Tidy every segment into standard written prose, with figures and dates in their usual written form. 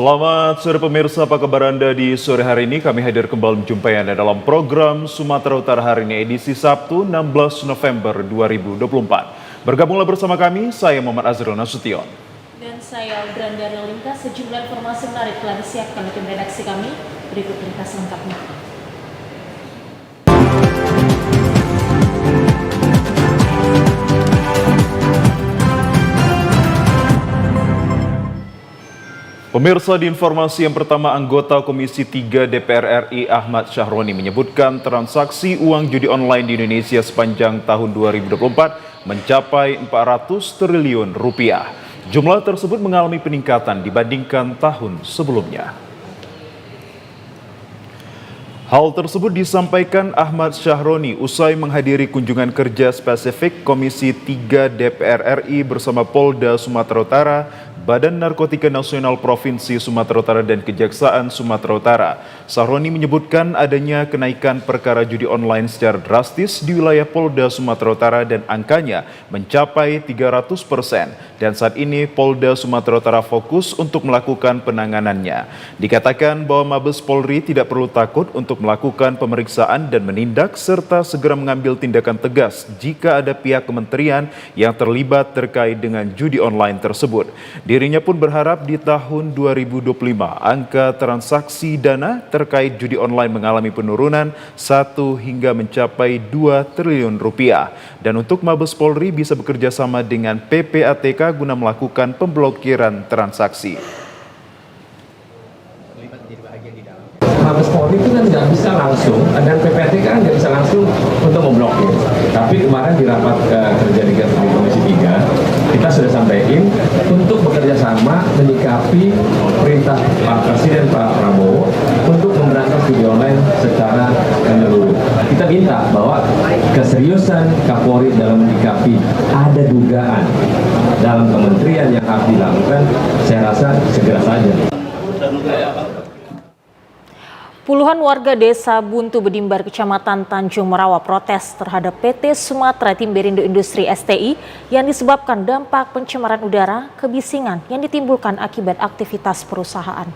Selamat sore pemirsa, apa kabar Anda di sore hari ini? Kami hadir kembali menjumpai Anda dalam program Sumatera Utara hari ini edisi Sabtu 16 November 2024. Bergabunglah bersama kami, saya Muhammad Azrul Nasution. Dan saya Audran Daniel Lingka. Sejumlah informasi menarik telah disiapkan oleh tim redaksi kami. Berikut ringkas lengkapnya. Pemirsa, di informasi yang pertama, anggota Komisi 3 DPR RI Ahmad Syahroni menyebutkan transaksi uang judi online di Indonesia sepanjang tahun 2024 mencapai 400 triliun rupiah. Jumlah tersebut mengalami peningkatan dibandingkan tahun sebelumnya. Hal tersebut disampaikan Ahmad Syahroni usai menghadiri kunjungan kerja spesifik Komisi 3 DPR RI bersama Polda Sumatera Utara, Badan Narkotika Nasional Provinsi Sumatera Utara dan Kejaksaan Sumatera Utara. Syahroni menyebutkan adanya kenaikan perkara judi online secara drastis di wilayah Polda Sumatera Utara dan angkanya mencapai 300%. Dan saat ini Polda Sumatera Utara fokus untuk melakukan penanganannya. Dikatakan bahwa Mabes Polri tidak perlu takut untuk melakukan pemeriksaan dan menindak serta segera mengambil tindakan tegas jika ada pihak kementerian yang terlibat terkait dengan judi online tersebut. Dirinya pun berharap di tahun 2025 angka transaksi dana terkait judi online mengalami penurunan 1 hingga mencapai 2 triliun rupiah. Dan untuk Mabes Polri bisa bekerja sama dengan PPATK guna melakukan pemblokiran transaksi. Mabes Polri itu kan nggak bisa langsung, dan PPATK kan nggak bisa langsung untuk memblokir. Tapi kemarin di rapat kerja di Komisi 3, kita sudah sampaikan untuk bekerja sama menyikapi perintah Pak Presiden Pak Prabowo untuk memberantas judi online secara menyeluruh. Kita minta bahwa keseriusan Kapolri dalam menyikapi ada dugaan dalam kementerian yang harus dilakukan, saya rasa segera saja. Puluhan warga desa Buntu Bedimbar, Kecamatan Tanjung Merawa protes terhadap PT Sumatera Timberindo Industri STI yang disebabkan dampak pencemaran udara, kebisingan yang ditimbulkan akibat aktivitas perusahaan.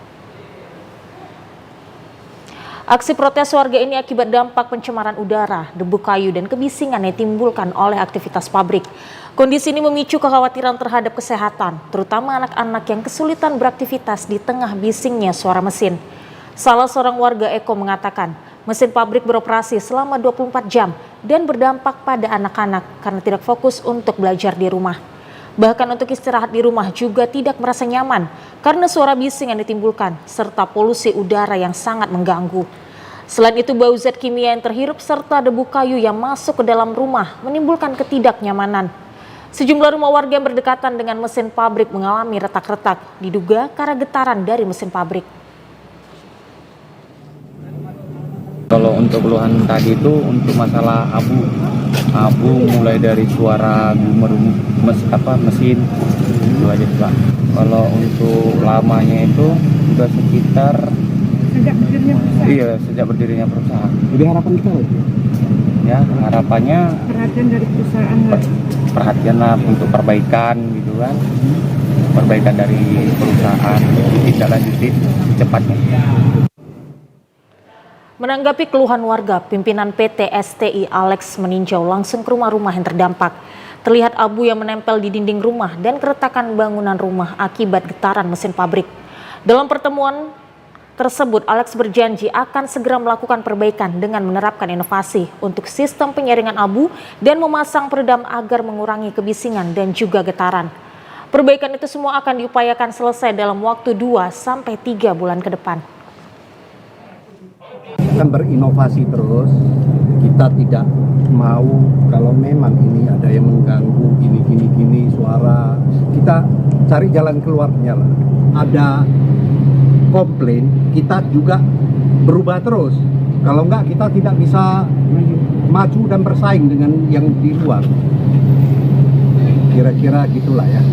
Aksi protes warga ini akibat dampak pencemaran udara, debu kayu, dan kebisingan yang ditimbulkan oleh aktivitas pabrik. Kondisi ini memicu kekhawatiran terhadap kesehatan, terutama anak-anak yang kesulitan beraktivitas di tengah bisingnya suara mesin. Salah seorang warga Eko mengatakan, mesin pabrik beroperasi selama 24 jam dan berdampak pada anak-anak karena tidak fokus untuk belajar di rumah. Bahkan untuk istirahat di rumah juga tidak merasa nyaman karena suara bising yang ditimbulkan serta polusi udara yang sangat mengganggu. Selain itu, bau zat kimia yang terhirup serta debu kayu yang masuk ke dalam rumah menimbulkan ketidaknyamanan. Sejumlah rumah warga yang berdekatan dengan mesin pabrik mengalami retak-retak, diduga karena getaran dari mesin pabrik. Kalau untuk keluhan tadi itu untuk masalah abu mulai dari suara mesin itu aja Pak. Kalau untuk lamanya itu sudah sekitar sejak berdirinya perusahaan. Jadi harapan kita Ya, harapannya perhatian dari perusahaan perhatian lah untuk perbaikan gitu kan. Perbaikan dari perusahaan tidak lanjuti cepatnya. Menanggapi keluhan warga, pimpinan PT STI Alex meninjau langsung ke rumah-rumah yang terdampak. Terlihat abu yang menempel di dinding rumah dan keretakan bangunan rumah akibat getaran mesin pabrik. Dalam pertemuan tersebut, Alex berjanji akan segera melakukan perbaikan dengan menerapkan inovasi untuk sistem penyaringan abu dan memasang peredam agar mengurangi kebisingan dan juga getaran. Perbaikan itu semua akan diupayakan selesai dalam waktu 2-3 bulan ke depan. Akan berinovasi terus, kita tidak mau kalau memang ini ada yang mengganggu gini suara, kita cari jalan keluarnya lah. Ada komplain, kita juga berubah terus, kalau enggak kita tidak bisa maju dan bersaing dengan yang di luar, kira-kira gitulah ya.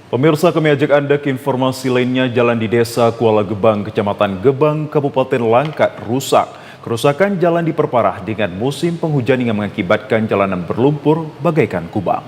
Pemirsa, kami ajak Anda ke informasi lainnya. Jalan di Desa Kuala Gebang, Kecamatan Gebang, Kabupaten Langkat rusak. Kerusakan jalan diperparah dengan musim penghujan yang mengakibatkan jalanan berlumpur bagaikan kubang.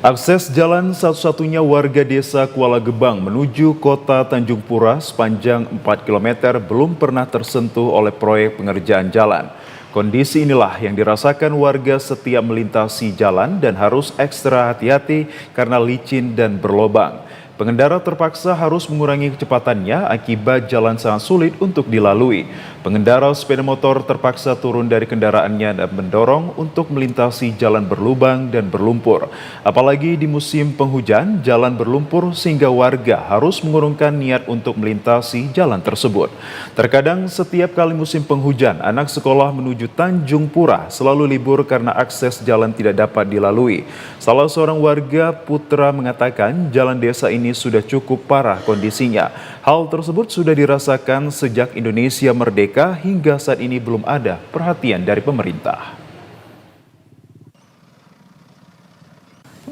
Akses jalan satu-satunya warga desa Kuala Gebang menuju kota Tanjung Pura sepanjang 4 km belum pernah tersentuh oleh proyek pengerjaan jalan. Kondisi inilah yang dirasakan warga setiap melintasi jalan dan harus ekstra hati-hati karena licin dan berlobang. Pengendara terpaksa harus mengurangi kecepatannya akibat jalan sangat sulit untuk dilalui. Pengendara sepeda motor terpaksa turun dari kendaraannya dan mendorong untuk melintasi jalan berlubang dan berlumpur. Apalagi di musim penghujan, jalan berlumpur sehingga warga harus mengurungkan niat untuk melintasi jalan tersebut. Terkadang setiap kali musim penghujan, anak sekolah menuju Tanjung Pura selalu libur karena akses jalan tidak dapat dilalui. Salah seorang warga Putra mengatakan jalan desa ini sudah cukup parah kondisinya. Hal tersebut sudah dirasakan sejak Indonesia merdeka hingga saat ini belum ada perhatian dari pemerintah.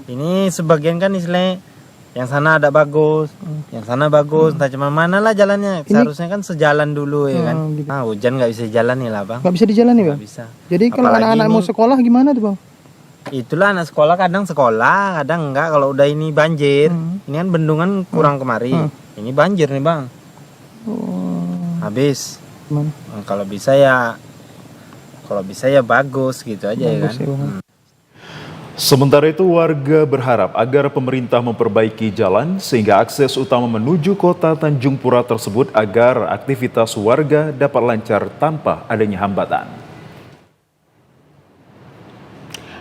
Ini sebagian kan istilahnya yang sana ada bagus, yang sana bagus, entah cuma mana lah jalannya. Seharusnya kan sejalan dulu ya kan. Nah, hujan nggak bisa jalan nih lah bang. Nggak bisa dijalani bang? Nggak bisa. Jadi kalau Apalagi anak-anak mau sekolah gimana tuh bang? Itulah anak sekolah kadang sekolah, kadang enggak kalau udah ini banjir. Ini kan bendungan kurang kemari. Ini banjir nih bang. Habis. Gimana? Nah, kalau bisa ya bagus gitu aja Bagus ya kan. ya, Bang. Sementara itu warga berharap agar pemerintah memperbaiki jalan sehingga akses utama menuju kota Tanjung Pura tersebut agar aktivitas warga dapat lancar tanpa adanya hambatan.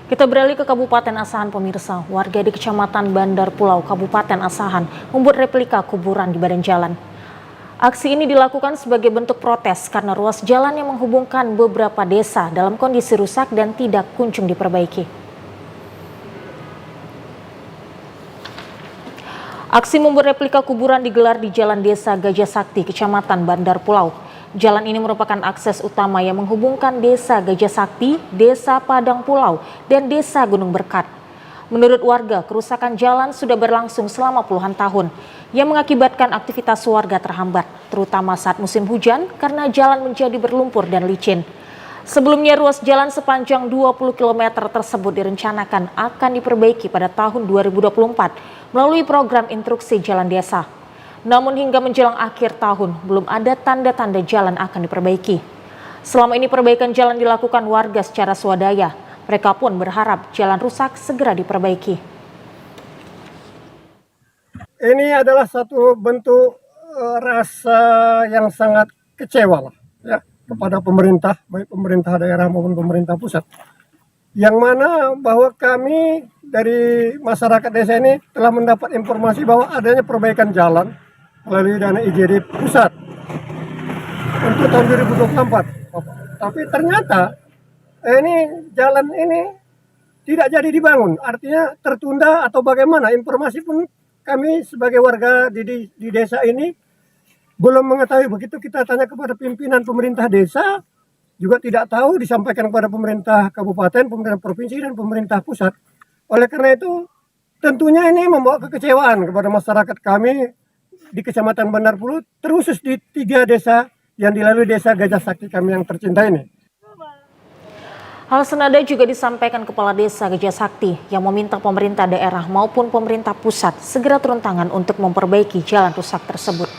Kita beralih ke Kabupaten Asahan pemirsa. Warga di Kecamatan Bandar Pulau, Kabupaten Asahan membuat replika kuburan di badan jalan. Aksi ini dilakukan sebagai bentuk protes karena ruas jalan yang menghubungkan beberapa desa dalam kondisi rusak dan tidak kunjung diperbaiki. Aksi membuat replika kuburan digelar di Jalan Desa Gajah Sakti, Kecamatan Bandar Pulau. Jalan ini merupakan akses utama yang menghubungkan Desa Gajah Sakti, Desa Padang Pulau, dan Desa Gunung Berkat. Menurut warga, kerusakan jalan sudah berlangsung selama puluhan tahun, yang mengakibatkan aktivitas warga terhambat, terutama saat musim hujan karena jalan menjadi berlumpur dan licin. Sebelumnya ruas jalan sepanjang 20 km tersebut direncanakan akan diperbaiki pada tahun 2024 melalui program instruksi jalan desa. Namun hingga menjelang akhir tahun belum ada tanda-tanda jalan akan diperbaiki. Selama ini perbaikan jalan dilakukan warga secara swadaya. Mereka pun berharap jalan rusak segera diperbaiki. Ini adalah satu bentuk rasa yang sangat kecewa lah, ya, kepada pemerintah, baik pemerintah daerah maupun pemerintah pusat. Yang mana bahwa kami dari masyarakat desa ini telah mendapat informasi bahwa adanya perbaikan jalan melalui dana IJD pusat untuk tahun 2024. Tapi ternyata ini jalan ini tidak jadi dibangun, artinya tertunda atau bagaimana. Informasi pun kami sebagai warga di desa ini belum mengetahui. Begitu kita tanya kepada pimpinan pemerintah desa, juga tidak tahu, disampaikan kepada pemerintah kabupaten, pemerintah provinsi, dan pemerintah pusat. Oleh karena itu, tentunya ini membawa kekecewaan kepada masyarakat kami di Kecamatan Bandar Pulau, terkhusus di 3 desa yang dilalui Desa Gajah Sakti kami yang tercinta ini. Hal senada juga disampaikan Kepala Desa Gajah Sakti yang meminta pemerintah daerah maupun pemerintah pusat segera turun tangan untuk memperbaiki jalan rusak tersebut.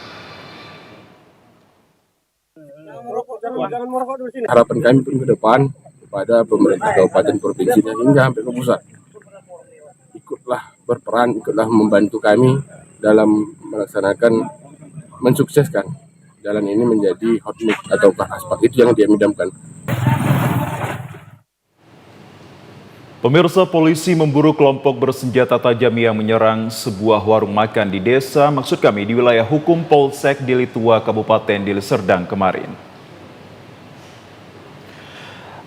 Harapan kami pun ke depan kepada pemerintah kabupaten provinsi dan hingga sampai ke pusat, ikutlah berperan, ikutlah membantu kami dalam melaksanakan, mensukseskan jalan ini menjadi hot mix atau aspal. Itu yang dia idamkan. Pemirsa, polisi memburu kelompok bersenjata tajam yang menyerang sebuah warung makan di desa, maksud kami di wilayah hukum Polsek Dili Tua, Kabupaten Deli Serdang kemarin.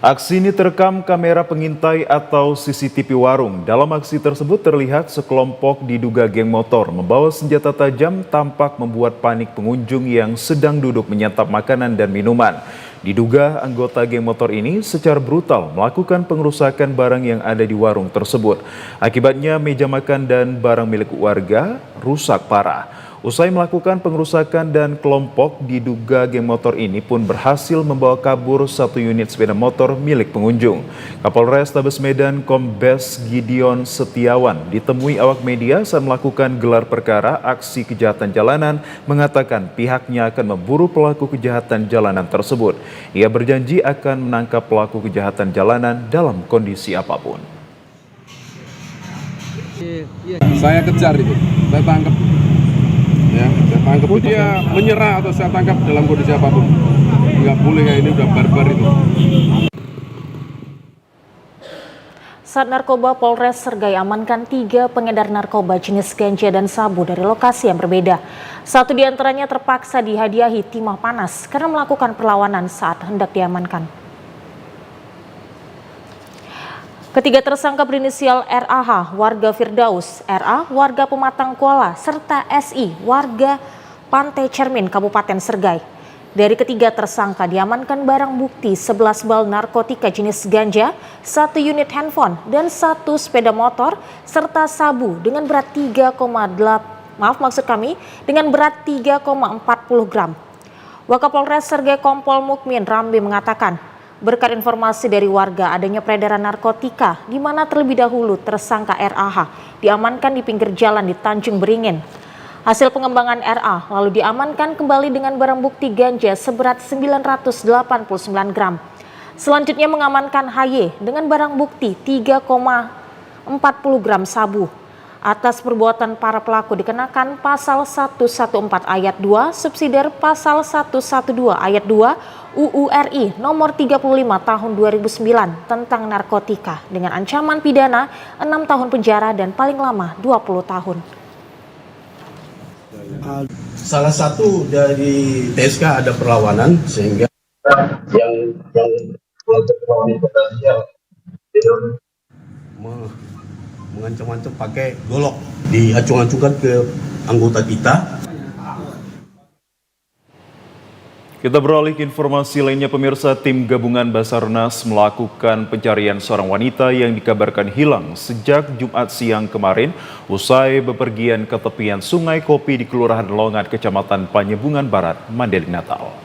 Aksi ini terekam kamera pengintai atau CCTV warung. Dalam aksi tersebut terlihat sekelompok diduga geng motor membawa senjata tajam tampak membuat panik pengunjung yang sedang duduk menyantap makanan dan minuman. Diduga anggota geng motor ini secara brutal melakukan pengerusakan barang yang ada di warung tersebut. Akibatnya meja makan dan barang milik warga rusak parah. Usai melakukan pengerusakan dan kelompok diduga geng motor ini pun berhasil membawa kabur satu unit sepeda motor milik pengunjung. Kapolres Tabes Medan Kombes Gideon Setiawan ditemui awak media saat melakukan gelar perkara aksi kejahatan jalanan, mengatakan pihaknya akan memburu pelaku kejahatan jalanan tersebut. Ia berjanji akan menangkap pelaku kejahatan jalanan dalam kondisi apapun. Saya kejar itu, saya tangkap. Ya, saya tangkap dia menyerah atau saya tangkap dalam kondisi apapun. Nggak boleh, kayak ini udah barbar itu. Saat Narkoba Polres Sergai amankan 3 pengedar narkoba jenis ganja dan sabu dari lokasi yang berbeda. Satu di antaranya terpaksa dihadiahi timah panas karena melakukan perlawanan saat hendak diamankan. Ketiga tersangka berinisial RAH, warga Firdaus, RA, warga Pematang Kuala, serta SI, warga Pantai Cermin, Kabupaten Sergai. Dari ketiga tersangka diamankan barang bukti 11 bal narkotika jenis ganja, 1 unit handphone, dan 1 sepeda motor, serta sabu dengan berat 3,40 gram. Wakapolres Sergai Kompol Mukmin Rambi mengatakan, berkat informasi dari warga adanya peredaran narkotika di mana terlebih dahulu tersangka RAH diamankan di pinggir jalan di Tanjung Beringin. Hasil pengembangan RA lalu diamankan kembali dengan barang bukti ganja seberat 989 gram. Selanjutnya mengamankan HY dengan barang bukti 3,40 gram sabu. Atas perbuatan para pelaku dikenakan pasal 114 ayat 2 subsidiar pasal 112 ayat 2 UU RI nomor 35 tahun 2009 tentang narkotika dengan ancaman pidana 6 tahun penjara dan paling lama 20 tahun. Salah satu dari TSK ada perlawanan sehingga yang mengancam-ancam pakai golok diacung-acungkan ke anggota kita. Kita beralih ke informasi lainnya, pemirsa. Tim gabungan Basarnas melakukan pencarian seorang wanita yang dikabarkan hilang sejak Jumat siang kemarin usai bepergian ke tepian Sungai Kopi di Kelurahan Longan, Kecamatan Panyebungan Barat, Mandailing, Natal.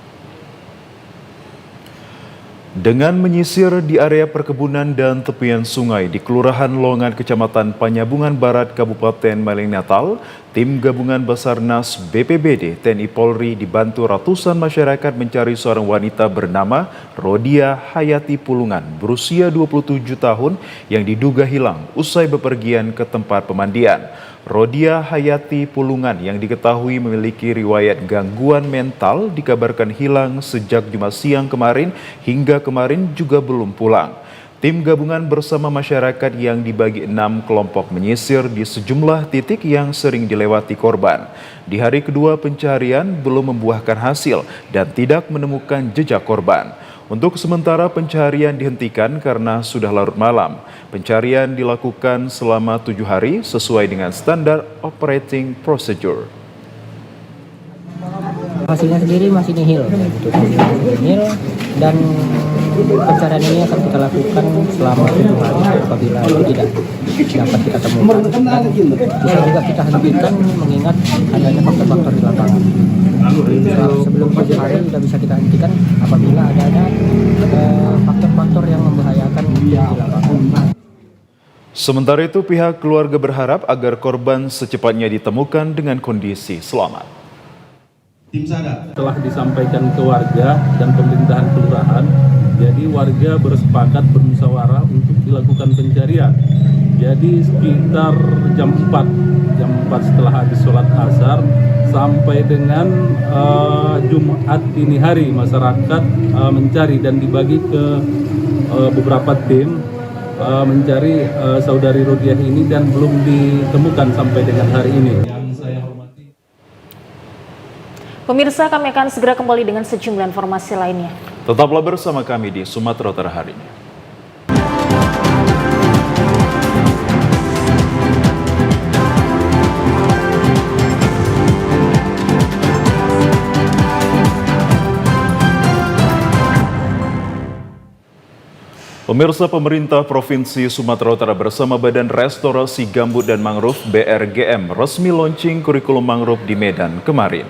Dengan menyisir di area perkebunan dan tepian sungai di Kelurahan Longan, Kecamatan Panyebungan Barat, Kabupaten Mandailing, Natal, tim gabungan Basarnas BPBD TNI Polri dibantu ratusan masyarakat mencari seorang wanita bernama Rodia Hayati Pulungan berusia 27 tahun yang diduga hilang usai bepergian ke tempat pemandian. Rodia Hayati Pulungan yang diketahui memiliki riwayat gangguan mental dikabarkan hilang sejak Jumat siang kemarin hingga kemarin juga belum pulang. Tim gabungan bersama masyarakat yang dibagi 6 kelompok menyisir di sejumlah titik yang sering dilewati korban. Di hari kedua pencarian belum membuahkan hasil dan tidak menemukan jejak korban. Untuk sementara pencarian dihentikan karena sudah larut malam. Pencarian dilakukan selama 7 hari sesuai dengan standar operating procedure. Hasilnya sendiri masih nihil, dan pencarian ini akan kita lakukan selama 7 hari. Apabila itu tidak dapat kita temukan, bisa juga kita hentikan mengingat adanya faktor-faktor di lapangan. Sebelum 7 hari sudah bisa kita hentikan apabila ada faktor-faktor yang membahayakan di lapangan. Sementara itu pihak keluarga berharap agar korban secepatnya ditemukan dengan kondisi selamat. Telah disampaikan ke warga dan pemerintahan kelurahan, jadi warga bersepakat bermusyawarah untuk dilakukan pencarian. Jadi sekitar jam 4 setelah habis sholat asar sampai dengan Jumat dini hari masyarakat mencari dan dibagi ke beberapa tim mencari saudari Rodiah ini dan belum ditemukan sampai dengan hari ini. Pemirsa, kami akan segera kembali dengan sejumlah informasi lainnya. Tetaplah bersama kami di Sumatera Utara hari ini. Pemirsa, pemerintah Provinsi Sumatera Utara bersama Badan Restorasi Gambut dan Mangrove BRGM resmi launching kurikulum mangrove di Medan kemarin.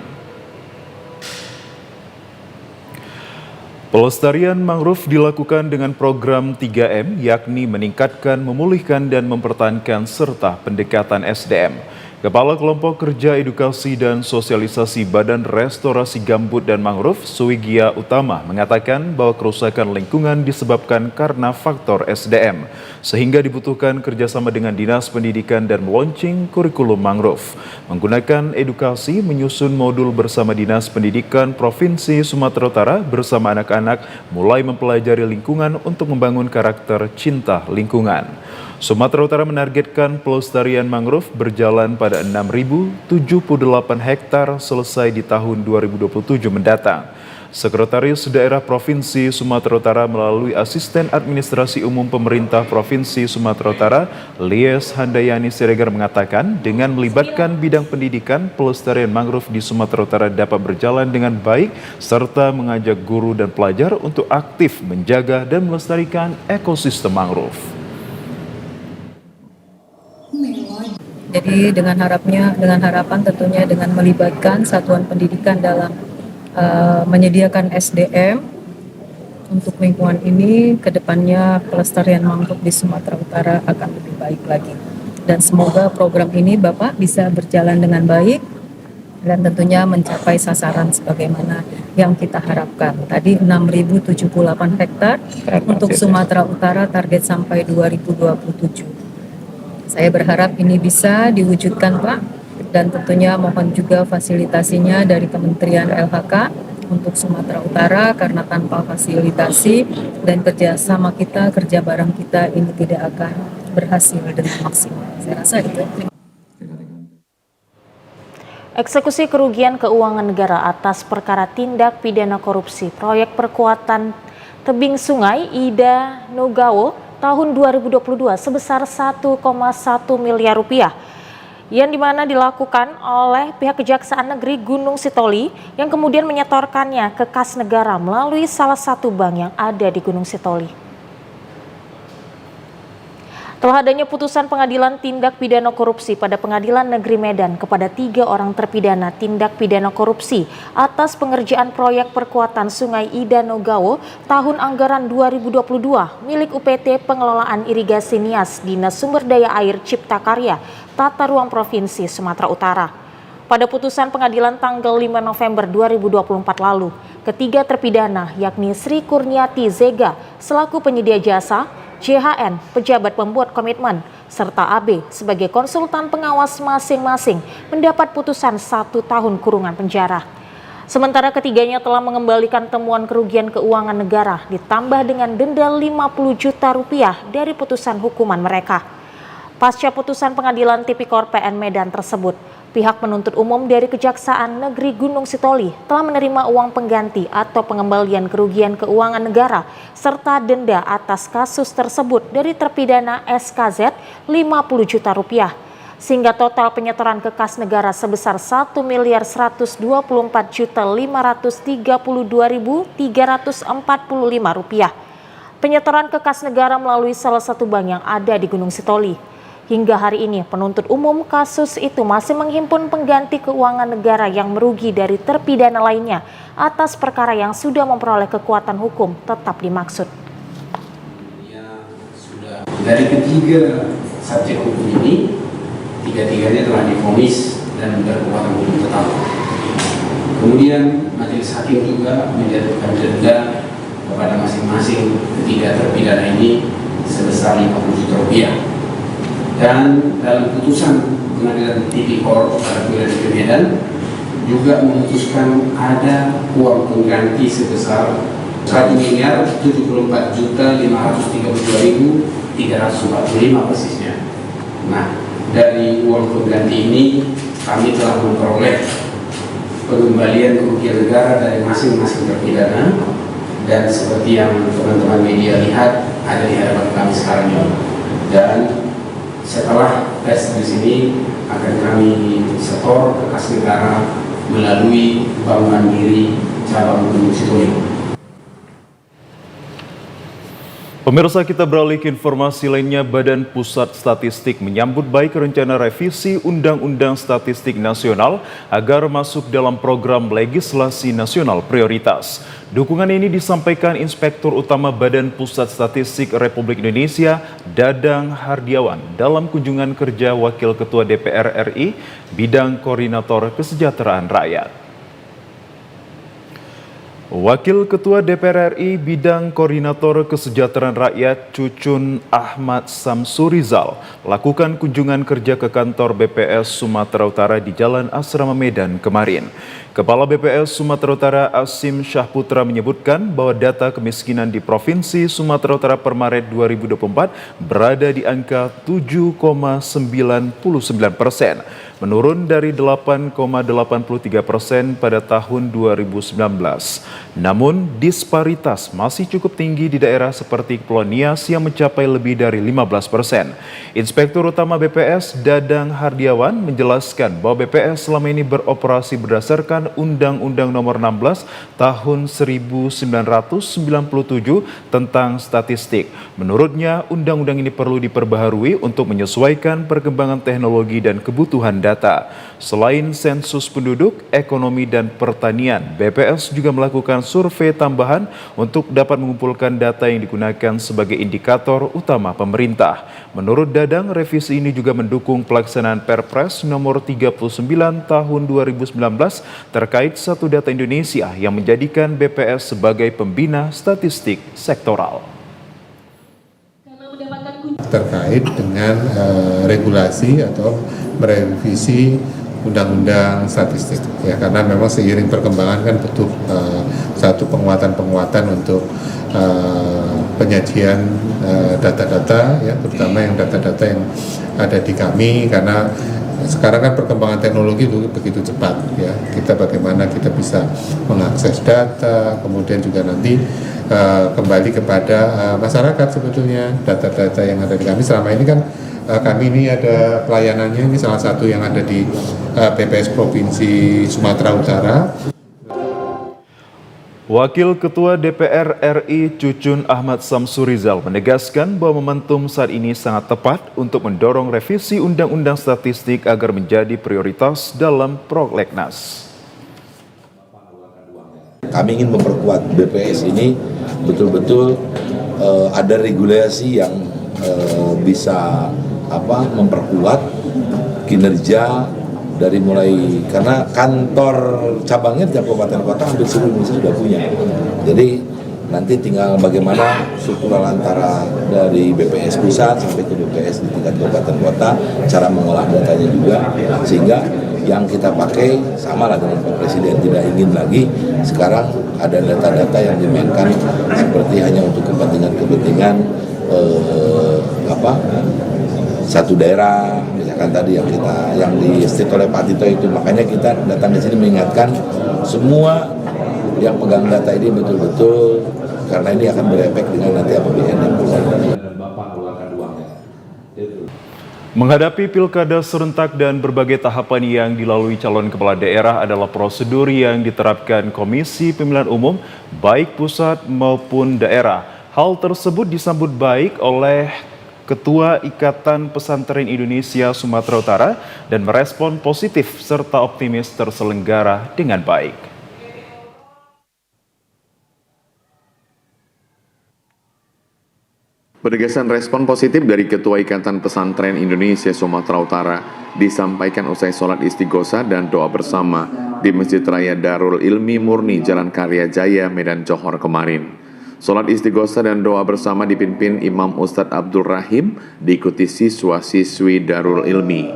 Pelestarian mangrove dilakukan dengan program 3M, yakni meningkatkan, memulihkan, dan mempertahankan serta pendekatan SDM. Kepala Kelompok Kerja Edukasi dan Sosialisasi Badan Restorasi Gambut dan Mangrove, Suwigia Utama, mengatakan bahwa kerusakan lingkungan disebabkan karena faktor SDM, sehingga dibutuhkan kerjasama dengan Dinas Pendidikan dan melaunching kurikulum mangrove. Menggunakan edukasi, menyusun modul bersama Dinas Pendidikan Provinsi Sumatera Utara bersama anak-anak mulai mempelajari lingkungan untuk membangun karakter cinta lingkungan. Sumatera Utara menargetkan pelestarian mangrove berjalan pada 6.078 hektar selesai di tahun 2027 mendatang. Sekretaris Daerah Provinsi Sumatera Utara melalui Asisten Administrasi Umum Pemerintah Provinsi Sumatera Utara, Lies Handayani Siregar mengatakan dengan melibatkan bidang pendidikan, pelestarian mangrove di Sumatera Utara dapat berjalan dengan baik serta mengajak guru dan pelajar untuk aktif menjaga dan melestarikan ekosistem mangrove. Jadi dengan harapan tentunya dengan melibatkan satuan pendidikan dalam menyediakan SDM untuk lingkungan ini, kedepannya pelestarian mangrove di Sumatera Utara akan lebih baik lagi. Dan semoga program ini Bapak bisa berjalan dengan baik dan tentunya mencapai sasaran sebagaimana yang kita harapkan. Tadi 6.078 hektar untuk Sumatera Utara, target sampai 2027. Saya berharap ini bisa diwujudkan Pak, dan tentunya mohon juga fasilitasinya dari Kementerian LHK untuk Sumatera Utara, karena tanpa fasilitasi dan kerjasama kita, kerja bareng kita ini tidak akan berhasil dengan maksimal. Saya rasa itu. Eksekusi kerugian keuangan negara atas perkara tindak pidana korupsi proyek perkuatan tebing sungai Ida Nogawo tahun 2022 sebesar 1,1 miliar rupiah yang dimana dilakukan oleh pihak Kejaksaan Negeri Gunung Sitoli yang kemudian menyetorkannya ke kas negara melalui salah satu bank yang ada di Gunung Sitoli. Telah adanya putusan pengadilan tindak pidana korupsi pada Pengadilan Negeri Medan kepada 3 orang terpidana tindak pidana korupsi atas pengerjaan proyek perkuatan Sungai Ida Nogawo tahun anggaran 2022 milik UPT Pengelolaan Irigasi Nias Dinas Sumber Daya Air Cipta Karya Tata Ruang Provinsi Sumatera Utara. Pada putusan pengadilan tanggal 5 November 2024 lalu, ketiga terpidana yakni Sri Kurniati Zega selaku penyedia jasa, JHN, pejabat pembuat komitmen, serta AB sebagai konsultan pengawas masing-masing mendapat putusan 1 tahun kurungan penjara. Sementara ketiganya telah mengembalikan temuan kerugian keuangan negara ditambah dengan denda 50 juta rupiah dari putusan hukuman mereka. Pasca putusan pengadilan Tipikor PN Medan tersebut, pihak penuntut umum dari Kejaksaan Negeri Gunung Sitoli telah menerima uang pengganti atau pengembalian kerugian keuangan negara serta denda atas kasus tersebut dari terpidana SKZ 50 juta rupiah. Sehingga total penyetoran ke kas negara sebesar 1.124.532.345 rupiah. Penyetoran ke kas negara melalui salah satu bank yang ada di Gunung Sitoli. Hingga hari ini, penuntut umum kasus itu masih menghimpun pengganti keuangan negara yang merugi dari terpidana lainnya atas perkara yang sudah memperoleh kekuatan hukum tetap dimaksud. Dari ketiga subjek hukum ini, tiga-tiganya telah divonis dan berkekuatan hukum tetap. Kemudian majelis hakim juga menjatuhkan denda kepada masing-masing ketiga terpidana ini sebesar 50 juta rupiah. Dan dalam putusan pengadilan Tipikor pada Pengadilan Negeri Medan juga memutuskan ada uang pengganti sebesar 1.074.532.345 persisnya. Nah, dari uang pengganti ini kami telah memperoleh pengembalian kerugian negara dari masing-masing terpidana, dan seperti yang teman-teman media lihat ada di hadapan kami sekarang ini. Dan setelah tes di sini akan kami setor ke kas negara melalui Bank Mandiri cabang Gunung Sitoli. Pemirsa, kita beralih ke informasi lainnya. Badan Pusat Statistik menyambut baik rencana revisi Undang-Undang Statistik Nasional agar masuk dalam program legislasi nasional prioritas. Dukungan ini disampaikan Inspektur Utama Badan Pusat Statistik Republik Indonesia, Dadang Hardiawan, dalam kunjungan kerja Wakil Ketua DPR RI bidang Koordinator Kesejahteraan Rakyat. Wakil Ketua DPR RI bidang Koordinator Kesejahteraan Rakyat Cucun Ahmad Samsurizal lakukan kunjungan kerja ke kantor BPS Sumatera Utara di Jalan Asrama Medan kemarin. Kepala BPS Sumatera Utara Asim Syahputra menyebutkan bahwa data kemiskinan di Provinsi Sumatera Utara per Maret 2024 berada di angka 7,99%, menurun dari 8,83% pada tahun 2019. Namun, disparitas masih cukup tinggi di daerah seperti Kepulauan Nias yang mencapai lebih dari 15%. Inspektur Utama BPS Dadang Hardiawan menjelaskan bahwa BPS selama ini beroperasi berdasarkan Undang-Undang Nomor 16 Tahun 1997 tentang statistik. Menurutnya, undang-undang ini perlu diperbaharui untuk menyesuaikan perkembangan teknologi dan kebutuhan data. Selain sensus penduduk, ekonomi, dan pertanian, BPS juga melakukan survei tambahan untuk dapat mengumpulkan data yang digunakan sebagai indikator utama pemerintah. Menurut Dadang, revisi ini juga mendukung pelaksanaan Perpres nomor 39 tahun 2019 terkait Satu Data Indonesia yang menjadikan BPS sebagai pembina statistik sektoral. Terkait dengan regulasi atau merevisi undang-undang statistik, ya, karena memang seiring perkembangan kan butuh satu penguatan untuk penyajian data-data, ya, terutama yang data-data yang ada di kami, karena sekarang kan perkembangan teknologi itu begitu cepat, ya. Bagaimana kita bisa mengakses data, kemudian juga nanti kembali kepada masyarakat sebetulnya data-data yang ada di kami. Selama ini kan kami ini ada pelayanannya, ini salah satu yang ada di BPS Provinsi Sumatera Utara. Wakil Ketua DPR RI Cucun Ahmad Samsurizal menegaskan bahwa momentum saat ini sangat tepat untuk mendorong revisi Undang-Undang Statistik agar menjadi prioritas dalam Prolegnas. Kami ingin memperkuat BPS ini betul-betul ada regulasi yang bisa memperkuat kinerja dari mulai, karena kantor cabangnya di kabupaten kota hampir seluruh Indonesia sudah punya. Jadi nanti tinggal bagaimana struktural antara dari BPS pusat sampai ke BPS di tingkat kabupaten kota, cara mengolah datanya juga, sehingga yang kita pakai sama lah dengan Pak Presiden. Tidak ingin lagi sekarang ada data-data yang dimainkan seperti hanya untuk kepentingan satu daerah, misalkan tadi yang di state oleh Pak Tito itu. Makanya kita datang ke sini mengingatkan semua yang pegang data ini betul-betul, karena ini akan berefek dengan nanti APBN yang besar. Menghadapi pilkada serentak dan berbagai tahapan yang dilalui calon kepala daerah adalah prosedur yang diterapkan Komisi Pemilihan Umum baik pusat maupun daerah. Hal tersebut disambut baik oleh Ketua Ikatan Pesantren Indonesia Sumatera Utara dan merespon positif serta optimis terselenggara dengan baik. Penegasan respon positif dari Ketua Ikatan Pesantren Indonesia Sumatera Utara disampaikan usai sholat istighosa dan doa bersama di Masjid Raya Darul Ilmi Murni Jalan Karya Jaya, Medan Johor kemarin. Sholat istighosa dan doa bersama dipimpin Imam Ustadz Abdul Rahim, diikuti siswa-siswi Darul Ilmi.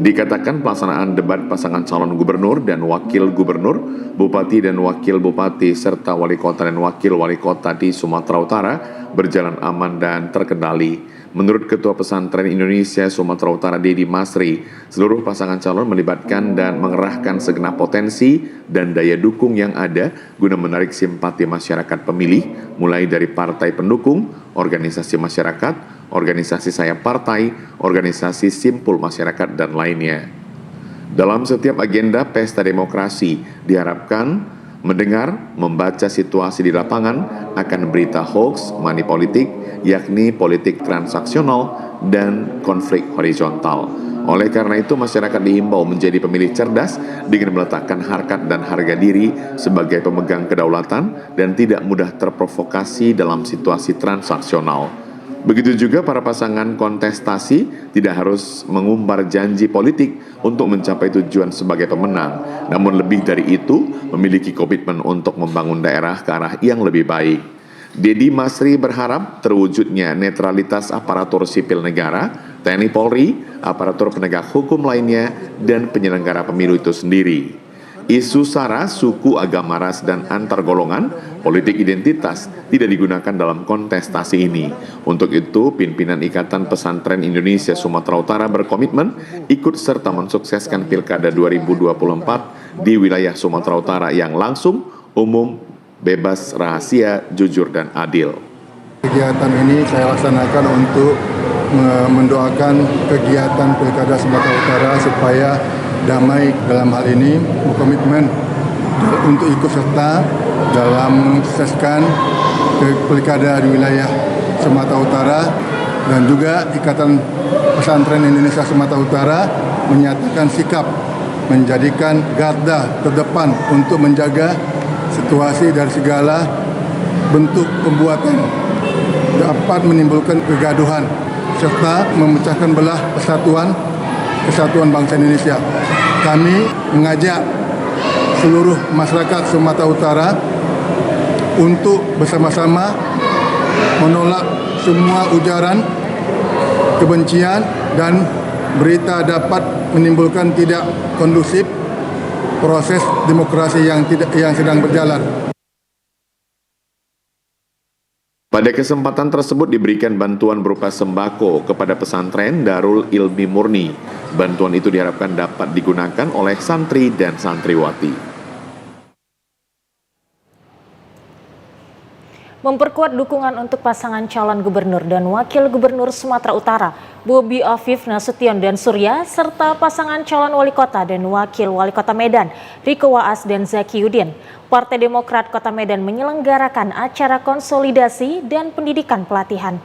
Dikatakan pelaksanaan debat pasangan calon gubernur dan wakil gubernur, bupati dan wakil bupati, serta wali kota dan wakil wali kota di Sumatera Utara berjalan aman dan terkendali. Menurut Ketua Pesantren Indonesia Sumatera Utara Dedi Masri, seluruh pasangan calon melibatkan dan mengerahkan segenap potensi dan daya dukung yang ada guna menarik simpati masyarakat pemilih, mulai dari partai pendukung, organisasi masyarakat, organisasi sayap partai, organisasi simpul masyarakat, dan lainnya. Dalam setiap agenda pesta demokrasi, diharapkan mendengar, membaca situasi di lapangan akan berita hoax, money politik, yakni politik transaksional dan konflik horizontal. Oleh karena itu, masyarakat dihimbau menjadi pemilih cerdas dengan meletakkan harkat dan harga diri sebagai pemegang kedaulatan dan tidak mudah terprovokasi dalam situasi transaksional. Begitu juga para pasangan kontestasi tidak harus mengumbar janji politik untuk mencapai tujuan sebagai pemenang, namun lebih dari itu memiliki komitmen untuk membangun daerah ke arah yang lebih baik. Dedi Masri berharap terwujudnya netralitas aparatur sipil negara, TNI Polri, aparatur penegak hukum lainnya, dan penyelenggara pemilu itu sendiri. Isu SARA, suku, agama, ras, dan antar golongan, politik identitas tidak digunakan dalam kontestasi ini. Untuk itu, pimpinan Ikatan Pesantren Indonesia Sumatera Utara berkomitmen ikut serta mensukseskan Pilkada 2024 di wilayah Sumatera Utara yang langsung, umum, bebas, rahasia, jujur, dan adil. Kegiatan ini saya laksanakan untuk mendoakan kegiatan Pilkada Sumatera Utara supaya damai. Dalam hal ini berkomitmen untuk ikut serta dalam mensukseskan Pilkada di wilayah Sumatera Utara, dan juga Ikatan Pesantren Indonesia Sumatera Utara menyatakan sikap menjadikan garda terdepan untuk menjaga situasi dari segala bentuk pembuatan dapat menimbulkan kegaduhan serta memecahkan belah kesatuan bangsa Indonesia. Kami mengajak seluruh masyarakat Sumatera Utara untuk bersama-sama menolak semua ujaran kebencian dan berita dapat menimbulkan tidak kondusif proses demokrasi yang sedang berjalan. Pada kesempatan tersebut diberikan bantuan berupa sembako kepada pesantren Darul Ilmi Murni. Bantuan itu diharapkan dapat digunakan oleh santri dan santriwati. Memperkuat dukungan untuk pasangan calon gubernur dan wakil gubernur Sumatera Utara, Bobi Afif Nasution dan Surya, serta pasangan calon wali kota dan wakil wali kota Medan, Riko Waas dan Zaki Yudin. Partai Demokrat Kota Medan menyelenggarakan acara konsolidasi dan pendidikan pelatihan.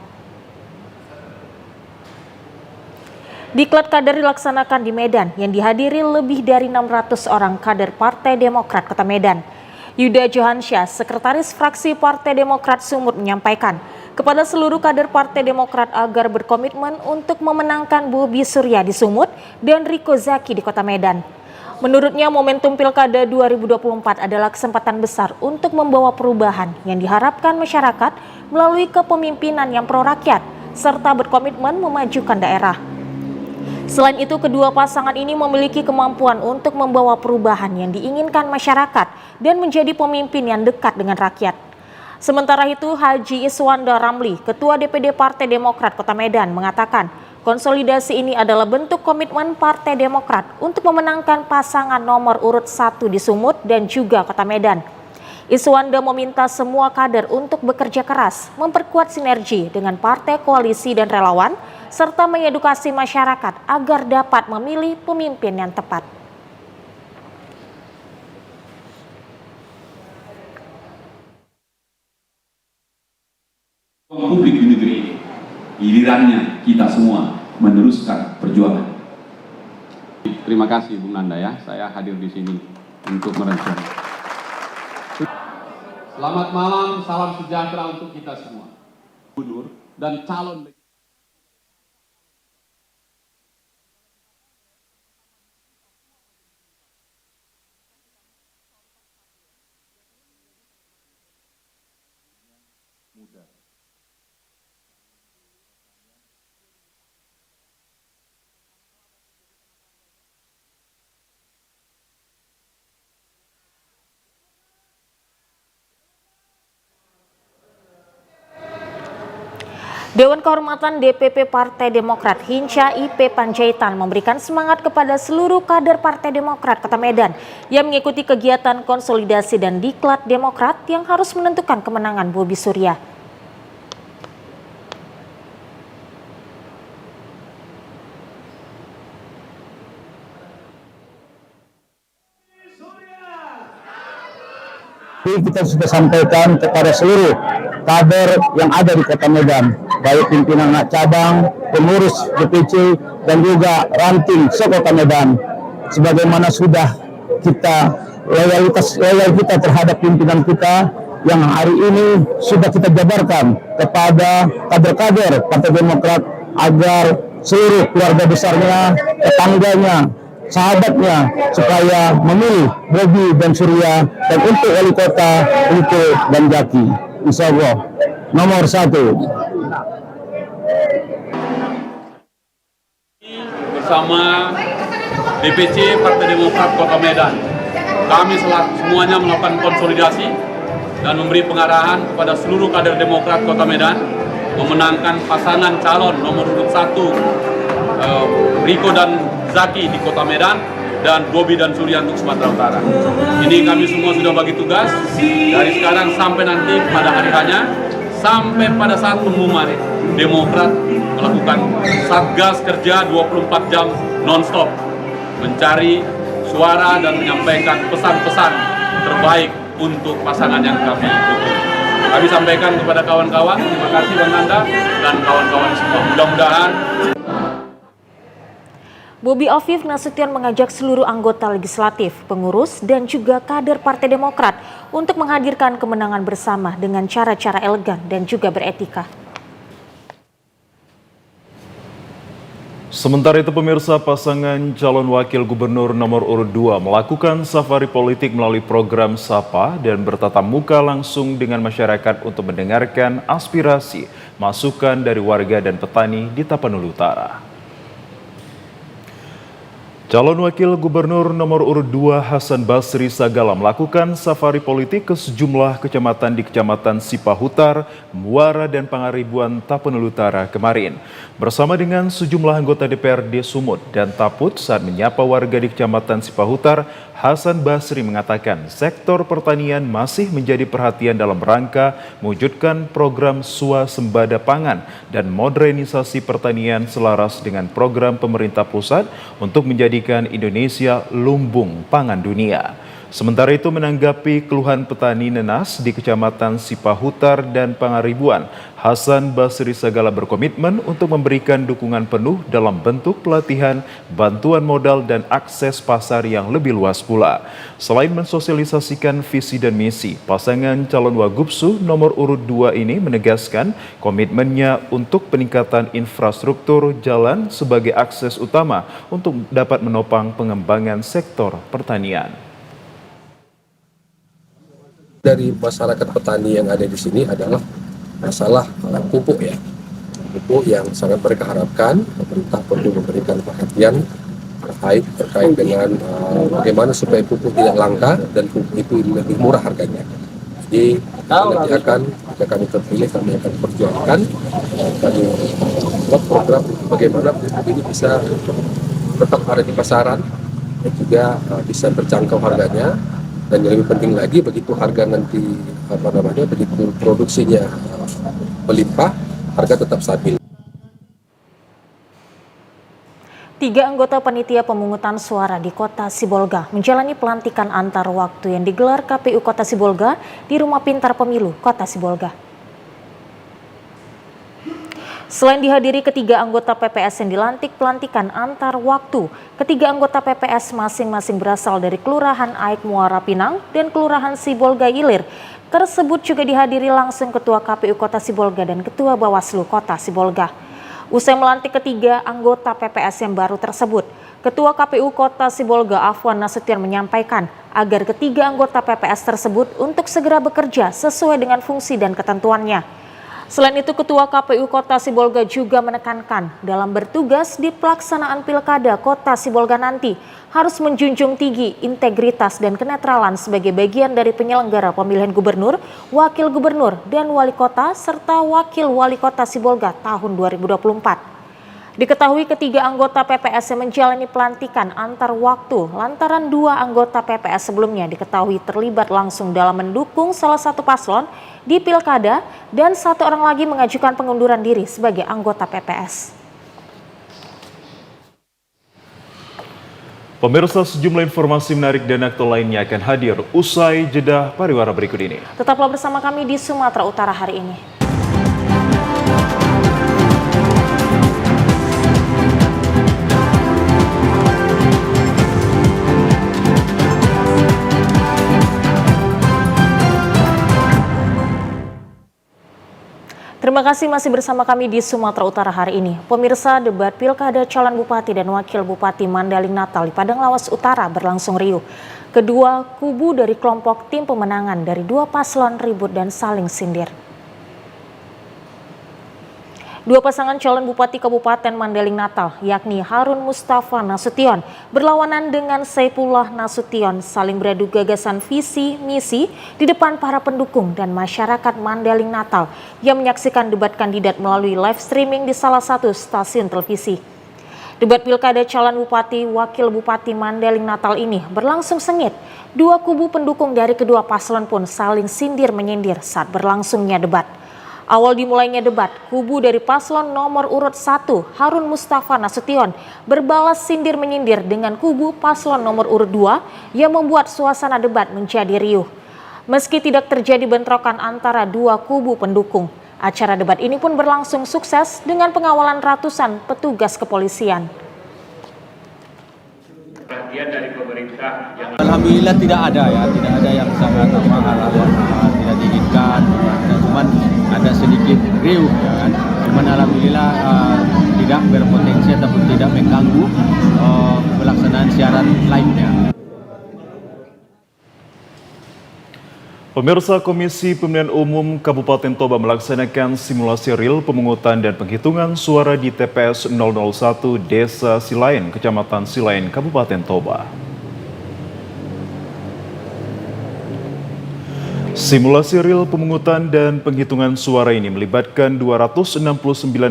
Diklat kader dilaksanakan di Medan yang dihadiri lebih dari 600 orang kader Partai Demokrat Kota Medan. Yuda Johansyah, Sekretaris Fraksi Partai Demokrat Sumut, menyampaikan kepada seluruh kader Partai Demokrat agar berkomitmen untuk memenangkan Bobi Surya di Sumut dan Riko Zaki di Kota Medan. Menurutnya, momentum Pilkada 2024 adalah kesempatan besar untuk membawa perubahan yang diharapkan masyarakat melalui kepemimpinan yang pro-rakyat, serta berkomitmen memajukan daerah. Selain itu, kedua pasangan ini memiliki kemampuan untuk membawa perubahan yang diinginkan masyarakat dan menjadi pemimpin yang dekat dengan rakyat. Sementara itu, Haji Iswanda Ramli, Ketua DPD Partai Demokrat Kota Medan, mengatakan konsolidasi ini adalah bentuk komitmen Partai Demokrat untuk memenangkan pasangan nomor urut 1 di Sumut dan juga Kota Medan. Iswanda meminta semua kader untuk bekerja keras, memperkuat sinergi dengan partai koalisi dan relawan, serta mengedukasi masyarakat agar dapat memilih pemimpin yang tepat. Publik di negeri ini, gilirannya kita semua meneruskan perjuangan. Terima kasih Bung Nanda ya, saya hadir di sini untuk merencanakan. Selamat malam, salam sejahtera untuk kita semua. Gubernur dan calon muda. Dewan Kehormatan DPP Partai Demokrat Hinca IP Panjaitan memberikan semangat kepada seluruh kader Partai Demokrat Kota Medan yang mengikuti kegiatan konsolidasi dan diklat Demokrat yang harus menentukan kemenangan Bobi Surya. tadi kita sudah sampaikan kepada seluruh kader yang ada di Kota Medan, baik pimpinan anak cabang, pengurus DPC, dan juga ranting se-Kota Medan. Sebagaimana sudah kita loyal kita terhadap pimpinan kita yang hari ini sudah kita jabarkan kepada kader-kader Partai Demokrat agar seluruh keluarga besarnya, tetangganya, sahabatnya supaya memilih Bobi dan Surya, dan untuk wali kota untuk Ganjaki. Insya Allah nomor 1. Bersama DPC Partai Demokrat Kota Medan, kami semuanya melakukan konsolidasi dan memberi pengarahan kepada seluruh kader Demokrat Kota Medan memenangkan pasangan calon nomor urut 1 Riko dan Zaki di Kota Medan dan Bobi dan Surya untuk Sumatera Utara. Ini kami semua sudah bagi tugas dari sekarang sampai nanti pada hari hanya, sampai pada saat pengumuman Demokrat melakukan satgas kerja 24 jam non-stop mencari suara dan menyampaikan pesan-pesan terbaik untuk pasangan yang kami dukung. Kami sampaikan kepada kawan-kawan, terima kasih Bang Nanda dan kawan-kawan semua. Mudah-mudahan Bobi Afif Nasution mengajak seluruh anggota legislatif, pengurus, dan juga kader Partai Demokrat untuk menghadirkan kemenangan bersama dengan cara-cara elegan dan juga beretika. Sementara itu pemirsa, pasangan calon wakil gubernur nomor urut 2 melakukan safari politik melalui program Sapa dan bertatap muka langsung dengan masyarakat untuk mendengarkan aspirasi, masukan dari warga dan petani di Tapanuli Utara. Calon wakil gubernur nomor urut 2 Hasan Basri Sagala melakukan safari politik ke sejumlah kecamatan di Kecamatan Sipahutar, Muara, dan Pangaribuan Tapanuli Utara kemarin. Bersama dengan sejumlah anggota DPRD Sumut dan Taput saat menyapa warga di Kecamatan Sipahutar, Hasan Basri mengatakan sektor pertanian masih menjadi perhatian dalam rangka mewujudkan program swasembada pangan dan modernisasi pertanian selaras dengan program pemerintah pusat untuk menjadikan Indonesia lumbung pangan dunia. Sementara itu menanggapi keluhan petani nenas di Kecamatan Sipahutar dan Pangaribuan, Hasan Basri Sagala berkomitmen untuk memberikan dukungan penuh dalam bentuk pelatihan, bantuan modal, dan akses pasar yang lebih luas pula. Selain mensosialisasikan visi dan misi, pasangan calon Wagubsu nomor urut 2 ini menegaskan komitmennya untuk peningkatan infrastruktur jalan sebagai akses utama untuk dapat menopang pengembangan sektor pertanian. Dari masyarakat petani yang ada di sini adalah masalah pupuk ya. Pupuk yang sangat mereka harapkan pemerintah perlu memberikan perhatian terkait dengan bagaimana supaya pupuk tidak langka dan pupuk itu lebih murah harganya. Jadi nanti jika kami terpilih, kami akan perjuangkan, kami buat program bagaimana pupuk ini bisa tetap ada di pasaran dan juga bisa terjangkau harganya. Dan yang lebih penting lagi, begitu harga nanti begitu produksinya melimpah, harga tetap stabil. 3 anggota panitia pemungutan suara di Kota Sibolga menjalani pelantikan antar waktu yang digelar KPU Kota Sibolga di Rumah Pintar Pemilu Kota Sibolga. Selain dihadiri ketiga anggota PPS yang dilantik pelantikan antar waktu, ketiga anggota PPS masing-masing berasal dari Kelurahan Aik Muara Pinang dan Kelurahan Sibolga Ilir. Tersebut juga dihadiri langsung Ketua KPU Kota Sibolga dan Ketua Bawaslu Kota Sibolga. Usai melantik ketiga anggota PPS yang baru tersebut, Ketua KPU Kota Sibolga Afwan Nasution menyampaikan agar ketiga anggota PPS tersebut untuk segera bekerja sesuai dengan fungsi dan ketentuannya. Selain itu, Ketua KPU Kota Sibolga juga menekankan dalam bertugas di pelaksanaan Pilkada Kota Sibolga nanti harus menjunjung tinggi integritas dan kenetralan sebagai bagian dari penyelenggara pemilihan gubernur, wakil gubernur, dan wali kota serta wakil wali kota Sibolga tahun 2024. Diketahui ketiga anggota PPS yang menjalani pelantikan antar waktu lantaran 2 anggota PPS sebelumnya diketahui terlibat langsung dalam mendukung salah satu paslon di Pilkada dan 1 orang lagi mengajukan pengunduran diri sebagai anggota PPS. Pemirsa, sejumlah informasi menarik dan aktual lainnya akan hadir usai jeda pariwara berikut ini. Tetaplah bersama kami di Sumatera Utara hari ini. Terima kasih masih bersama kami di Sumatera Utara hari ini. Pemirsa, debat pilkada calon bupati dan wakil bupati Mandailing Natal di Padang Lawas Utara berlangsung riuh. Kedua kubu dari kelompok tim pemenangan dari dua paslon ribut dan saling sindir. Dua pasangan calon bupati Kabupaten Mandailing Natal, yakni Harun Mustafa Nasution berlawanan dengan Saifullah Nasution, saling beradu gagasan visi misi di depan para pendukung dan masyarakat Mandailing Natal yang menyaksikan debat kandidat melalui live streaming di salah satu stasiun televisi. Debat pilkada calon bupati wakil bupati Mandailing Natal ini berlangsung sengit. Dua kubu pendukung dari kedua paslon pun saling sindir-menyindir saat berlangsungnya debat. Awal dimulainya debat, kubu dari paslon nomor urut 1 Harun Mustafa Nasution berbalas sindir-menyindir dengan kubu paslon nomor urut 2 yang membuat suasana debat menjadi riuh. Meski tidak terjadi bentrokan antara dua kubu pendukung, acara debat ini pun berlangsung sukses dengan pengawalan ratusan petugas kepolisian. Alhamdulillah tidak ada yang sangat hal-hal yang tidak diinginkan, cuman ada sedikit riuh ya kan. Cuman alhamdulillah tidak berpotensi ataupun tidak mengganggu pelaksanaan siaran live-nya. Pemirsa, Komisi Pemilihan Umum Kabupaten Toba melaksanakan simulasi real pemungutan dan penghitungan suara di TPS 001 Desa Silain, Kecamatan Silain, Kabupaten Toba. Simulasi real pemungutan dan penghitungan suara ini melibatkan 269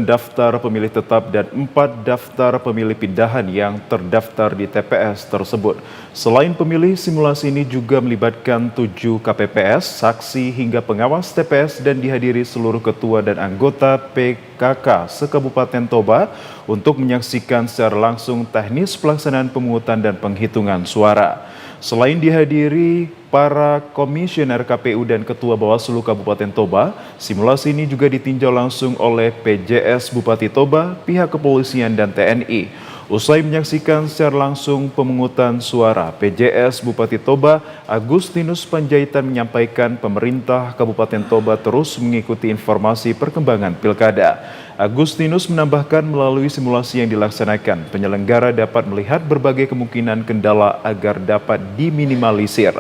daftar pemilih tetap dan 4 daftar pemilih pindahan yang terdaftar di TPS tersebut. Selain pemilih, simulasi ini juga melibatkan 7 KPPS, saksi hingga pengawas TPS dan dihadiri seluruh ketua dan anggota PKK se-Kabupaten Toba untuk menyaksikan secara langsung teknis pelaksanaan pemungutan dan penghitungan suara. Selain dihadiri para komisioner KPU dan Ketua Bawaslu Kabupaten Toba, simulasi ini juga ditinjau langsung oleh PJS Bupati Toba, pihak kepolisian dan TNI. Usai menyaksikan secara langsung pemungutan suara, PJS Bupati Toba Agustinus Panjaitan menyampaikan pemerintah Kabupaten Toba terus mengikuti informasi perkembangan pilkada. Agustinus menambahkan melalui simulasi yang dilaksanakan, penyelenggara dapat melihat berbagai kemungkinan kendala agar dapat diminimalisir.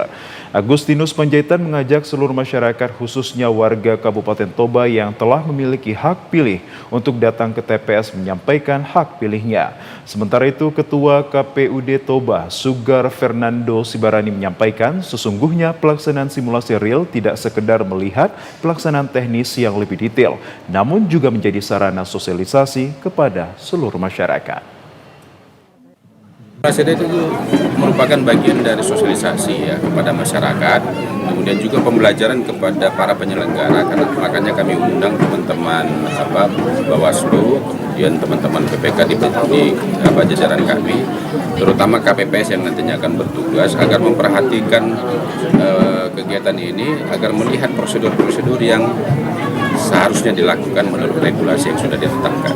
Agustinus Panjaitan mengajak seluruh masyarakat khususnya warga Kabupaten Toba yang telah memiliki hak pilih untuk datang ke TPS menyampaikan hak pilihnya. Sementara itu, Ketua KPUD Toba Sugar Fernando Sibarani menyampaikan sesungguhnya pelaksanaan simulasi real tidak sekedar melihat pelaksanaan teknis yang lebih detail, namun juga menjadi sarana sosialisasi kepada seluruh masyarakat. Pilkada itu merupakan bagian dari sosialisasi ya kepada masyarakat, kemudian juga pembelajaran kepada para penyelenggara, karena makanya kami undang teman-teman Bawaslu, kemudian teman-teman PPK di jajaran kami, terutama KPPS yang nantinya akan bertugas agar memperhatikan kegiatan ini, agar melihat prosedur-prosedur yang seharusnya dilakukan menurut regulasi yang sudah ditetapkan.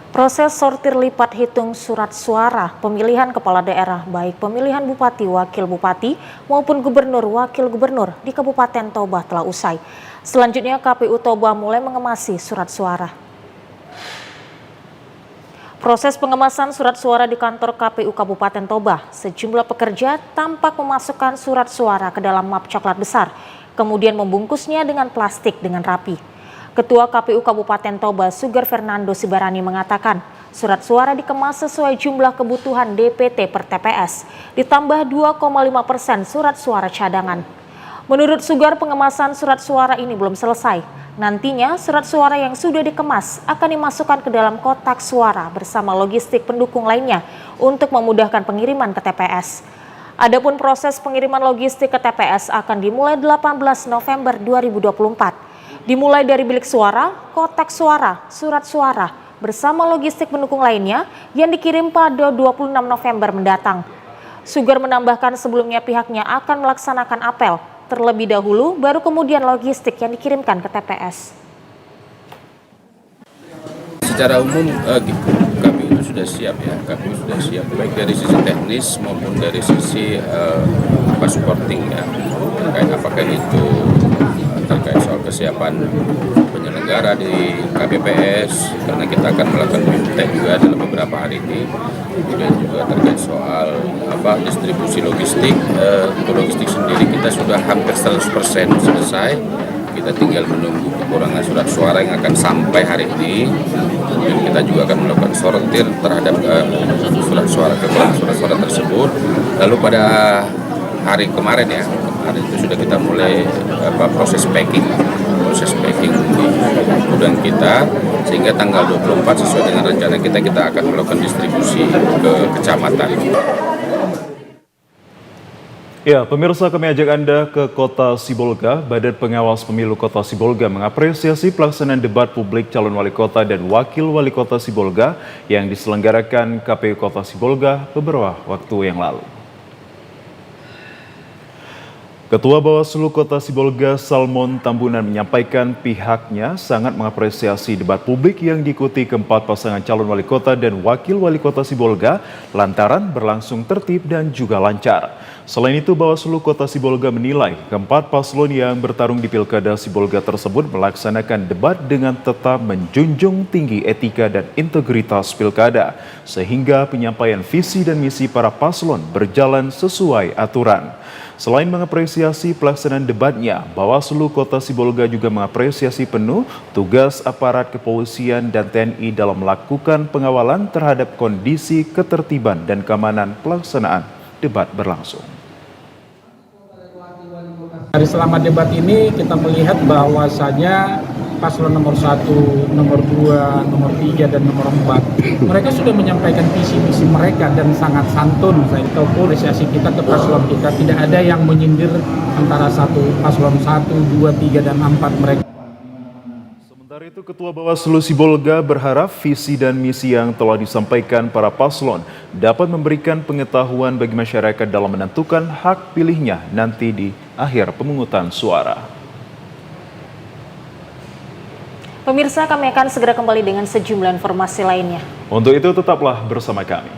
Proses sortir lipat hitung surat suara pemilihan kepala daerah baik pemilihan bupati, wakil bupati maupun gubernur, wakil gubernur di Kabupaten Toba telah usai. Selanjutnya KPU Toba mulai mengemasi surat suara. Proses pengemasan surat suara di kantor KPU Kabupaten Toba, sejumlah pekerja tampak memasukkan surat suara ke dalam map coklat besar, kemudian membungkusnya dengan plastik dengan rapi. Ketua KPU Kabupaten Toba Sugar Fernando Sibarani mengatakan surat suara dikemas sesuai jumlah kebutuhan DPT per TPS, ditambah 2,5% surat suara cadangan. Menurut Sugar, pengemasan surat suara ini belum selesai. Nantinya surat suara yang sudah dikemas akan dimasukkan ke dalam kotak suara bersama logistik pendukung lainnya untuk memudahkan pengiriman ke TPS. Adapun proses pengiriman logistik ke TPS akan dimulai 18 November 2024. Dimulai dari bilik suara, kotak suara, surat suara, bersama logistik pendukung lainnya yang dikirim pada 26 November mendatang. Sugar menambahkan sebelumnya pihaknya akan melaksanakan apel terlebih dahulu, baru kemudian logistik yang dikirimkan ke TPS. Secara umum KPU sudah siap ya, KPU sudah siap baik dari sisi teknis maupun dari sisi supporting ya, terkait apakah itu terkait soal kesiapan penyelenggara di KPPS, karena kita akan melakukan BIMTEK juga dalam beberapa hari ini. Kemudian juga terkait soal distribusi logistik. Untuk logistik sendiri kita sudah hampir 100% selesai. Kita tinggal menunggu kekurangan surat suara yang akan sampai hari ini. Dan kita juga akan melakukan sortir terhadap surat suara, kekurangan surat suara tersebut. Lalu pada hari kemarin ya, hari itu sudah kita mulai proses packing di gudang kita, sehingga tanggal 24 sesuai dengan rencana kita akan melakukan distribusi ke kecamatan. Ya, pemirsa, kami ajak Anda ke Kota Sibolga. Badan Pengawas Pemilu Kota Sibolga mengapresiasi pelaksanaan debat publik calon wali kota dan wakil wali kota Sibolga yang diselenggarakan KPU Kota Sibolga beberapa waktu yang lalu. Ketua Bawaslu Kota Sibolga Salmon Tambunan menyampaikan pihaknya sangat mengapresiasi debat publik yang diikuti keempat pasangan calon wali kota dan wakil wali kota Sibolga lantaran berlangsung tertib dan juga lancar. Selain itu, Bawaslu Kota Sibolga menilai keempat paslon yang bertarung di Pilkada Sibolga tersebut melaksanakan debat dengan tetap menjunjung tinggi etika dan integritas pilkada, sehingga penyampaian visi dan misi para paslon berjalan sesuai aturan. Selain mengapresiasi pelaksanaan debatnya, Bawaslu Kota Sibolga juga mengapresiasi penuh tugas aparat kepolisian dan TNI dalam melakukan pengawalan terhadap kondisi ketertiban dan keamanan pelaksanaan debat berlangsung. Dari selama debat ini kita melihat bahwasanya paslon nomor 1, nomor 2, nomor 3, dan nomor 4 mereka sudah menyampaikan visi-misi mereka dan sangat santun. Saya tahu apresiasi kita ke paslon kita, tidak ada yang menyindir antara paslon 1, 2, 3, dan 4 mereka. Sementara itu, Ketua Bawaslu Sibolga berharap visi dan misi yang telah disampaikan para paslon dapat memberikan pengetahuan bagi masyarakat dalam menentukan hak pilihnya nanti di akhir pemungutan suara. Pemirsa, kami akan segera kembali dengan sejumlah informasi lainnya. Untuk itu, tetaplah bersama kami.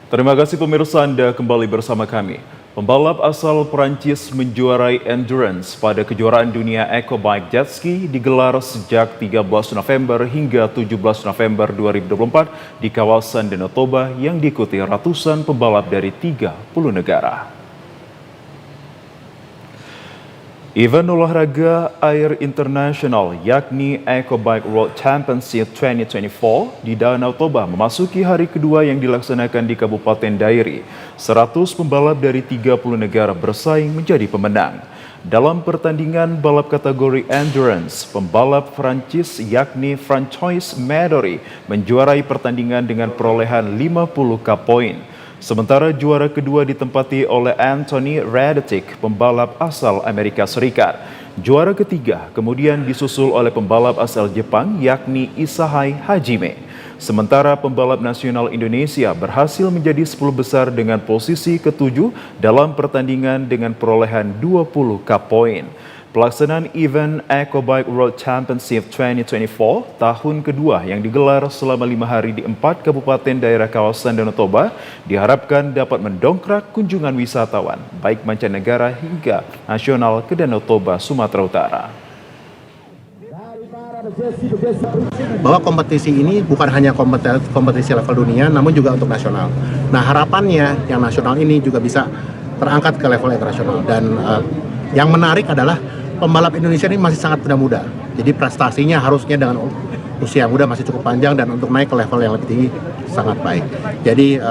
Terima kasih pemirsa, Anda kembali bersama kami. Pembalap asal Perancis menjuarai endurance pada kejuaraan dunia Ecobike Jet Ski digelar sejak 13 November hingga 17 November 2024 di kawasan Danau Toba yang diikuti ratusan pembalap dari 30 negara. Event olahraga air internasional yakni Ecobike World Championship 2024 di Danau Toba memasuki hari kedua yang dilaksanakan di Kabupaten Dairi. 100 pembalap dari 30 negara bersaing menjadi pemenang. Dalam pertandingan balap kategori endurance, pembalap Prancis yakni Francois Medori menjuarai pertandingan dengan perolehan 50k poin. Sementara juara kedua ditempati oleh Anthony Radetic, pembalap asal Amerika Serikat. Juara ketiga kemudian disusul oleh pembalap asal Jepang yakni Isahai Hajime. Sementara pembalap nasional Indonesia berhasil menjadi 10 besar dengan posisi ke-7 dalam pertandingan dengan perolehan 20k poin. Pelaksanaan event Ecobike World Championship 2024 tahun kedua yang digelar selama 5 hari di 4 kabupaten daerah kawasan Danau Toba diharapkan dapat mendongkrak kunjungan wisatawan baik mancanegara hingga nasional ke Danau Toba, Sumatera Utara. Bahwa kompetisi ini bukan hanya kompetisi level dunia, namun juga untuk nasional. Nah, harapannya yang nasional ini juga bisa terangkat ke level internasional. Dan yang menarik adalah pembalap Indonesia ini masih sangat muda. Jadi prestasinya harusnya dengan usia muda masih cukup panjang dan untuk naik ke level yang lebih tinggi sangat baik. Jadi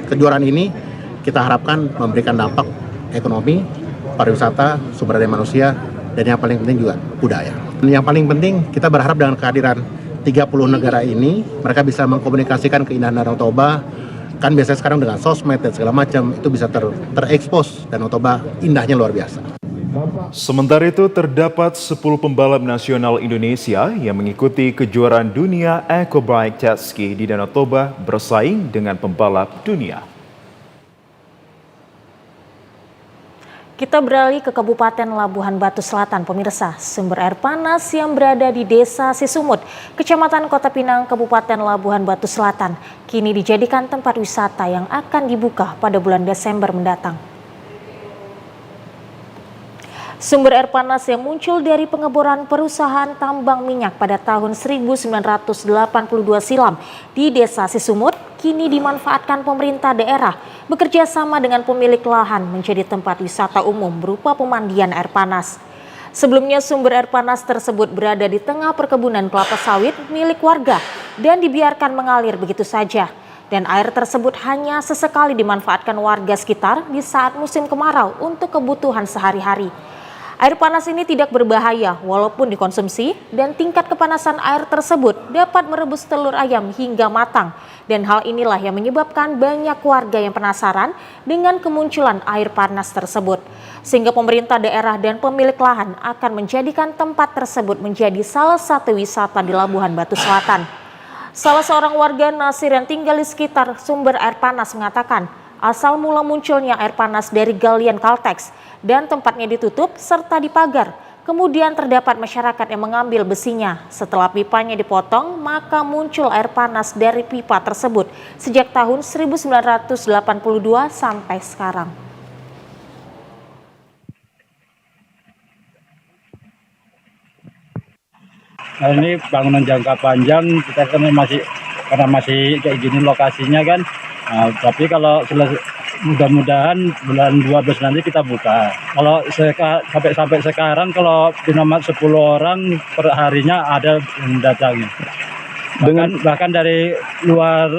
kejuaraan ini kita harapkan memberikan dampak ekonomi, pariwisata, sumber daya manusia, dan yang paling penting juga budaya. Dan yang paling penting kita berharap dengan kehadiran 30 negara ini, mereka bisa mengkomunikasikan keindahan Danau Toba. Kan biasanya sekarang dengan sosmed dan segala macam itu bisa terekspos, Danau Toba indahnya luar biasa. Sementara itu terdapat 10 pembalap nasional Indonesia yang mengikuti kejuaraan dunia Aquabike Jet Ski di Danau Toba bersaing dengan pembalap dunia. Kita beralih ke Kabupaten Labuhan Batu Selatan, pemirsa. Sumber air panas yang berada di Desa Sisumut, Kecamatan Kota Pinang, Kabupaten Labuhan Batu Selatan, kini dijadikan tempat wisata yang akan dibuka pada bulan Desember mendatang. Sumber air panas yang muncul dari pengeboran perusahaan tambang minyak pada tahun 1982 silam di Desa Sisumut kini dimanfaatkan pemerintah daerah bekerja sama dengan pemilik lahan menjadi tempat wisata umum berupa pemandian air panas. Sebelumnya sumber air panas tersebut berada di tengah perkebunan kelapa sawit milik warga dan dibiarkan mengalir begitu saja. Dan air tersebut hanya sesekali dimanfaatkan warga sekitar di saat musim kemarau untuk kebutuhan sehari-hari. Air panas ini tidak berbahaya walaupun dikonsumsi dan tingkat kepanasan air tersebut dapat merebus telur ayam hingga matang. Dan hal inilah yang menyebabkan banyak warga yang penasaran dengan kemunculan air panas tersebut. Sehingga pemerintah daerah dan pemilik lahan akan menjadikan tempat tersebut menjadi salah satu wisata di Labuhan Batu Selatan. Salah seorang warga Nasir yang tinggal di sekitar sumber air panas mengatakan, asal mula munculnya air panas dari galian Caltex dan tempatnya ditutup serta dipagar. Kemudian terdapat masyarakat yang mengambil besinya. Setelah pipanya dipotong, maka muncul air panas dari pipa tersebut sejak tahun 1982 sampai sekarang. Nah, ini bangunan jangka panjang, kita kan karena masih kayak gini lokasinya kan. Nah, tapi kalau mudah-mudahan bulan 12 nanti kita buka. Kalau sampai sekarang kalau nomor 10 orang per harinya ada yang datangi. Bahkan dari luar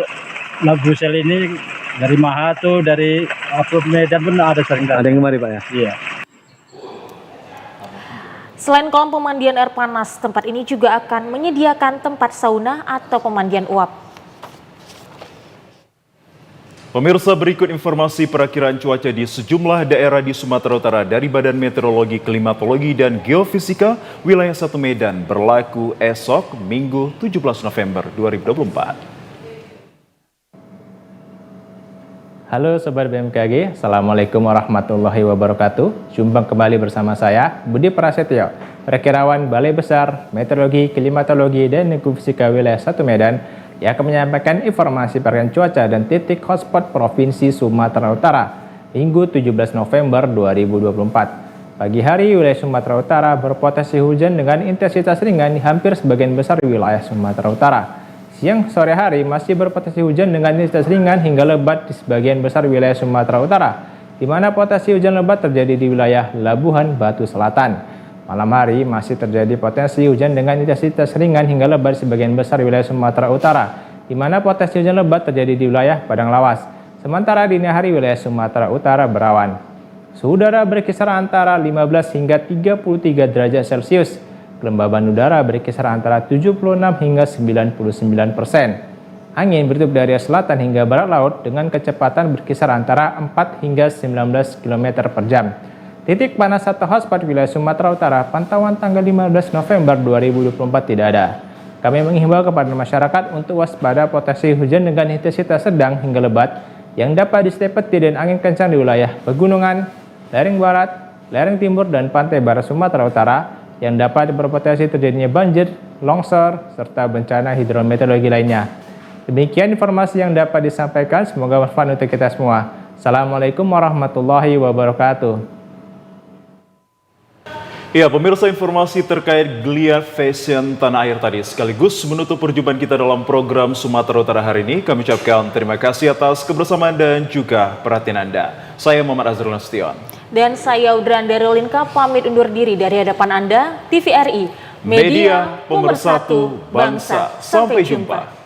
Brussel ini, dari Mahatu, dari Medan pun ada sering datang. Ada yang kemari Pak ya? Iya. Selain kolam pemandian air panas, tempat ini juga akan menyediakan tempat sauna atau pemandian uap. Pemirsa, berikut informasi perakiraan cuaca di sejumlah daerah di Sumatera Utara dari Badan Meteorologi, Klimatologi, dan Geofisika wilayah 1 Medan berlaku esok Minggu 17 November 2024. Halo Sobat BMKG, Assalamualaikum warahmatullahi wabarakatuh. Jumpa kembali bersama saya, Budi Prasetyo, Perakirawan Balai Besar Meteorologi, Klimatologi, dan Geofisika wilayah 1 Medan, yang akan menyampaikan informasi perakiraan cuaca dan titik hotspot Provinsi Sumatera Utara Minggu 17 November 2024. Pagi hari wilayah Sumatera Utara berpotensi hujan dengan intensitas ringan di hampir sebagian besar wilayah Sumatera Utara. Siang sore hari masih berpotensi hujan dengan intensitas ringan hingga lebat di sebagian besar wilayah Sumatera Utara, di mana potensi hujan lebat terjadi di wilayah Labuhan Batu Selatan. Malam hari masih terjadi potensi hujan dengan intensitas ringan hingga lebat di sebagian besar wilayah Sumatera Utara, di mana potensi hujan lebat terjadi di wilayah Padang Lawas. Sementara dini hari wilayah Sumatera Utara berawan. Suhu udara berkisar antara 15 hingga 33 derajat Celcius. Kelembaban udara berkisar antara 76 hingga 99%. Angin bertiup dari selatan hingga barat laut dengan kecepatan berkisar antara 4 hingga 19 km per jam. Titik panas atau hotspot wilayah Sumatera Utara pantauan tanggal 15 November 2024 tidak ada. Kami menghimbau kepada masyarakat untuk waspada potensi hujan dengan intensitas sedang hingga lebat yang dapat disertai dan angin kencang di wilayah pegunungan, lereng barat, lereng timur, dan pantai barat Sumatera Utara yang dapat berpotensi terjadinya banjir, longsor, serta bencana hidrometeorologi lainnya. Demikian informasi yang dapat disampaikan, semoga bermanfaat untuk kita semua. Assalamualaikum warahmatullahi wabarakatuh. Ya, pemirsa, informasi terkait geliat fashion tanah air tadi sekaligus menutup perjumpaan kita dalam program Sumatera Utara hari ini. Kami ucapkan terima kasih atas kebersamaan dan juga perhatian Anda. Saya Muhammad Azrul Nasution. Dan saya Udran Darylinka pamit undur diri dari hadapan Anda, TVRI, Media Pemersatu Bangsa. Sampai jumpa.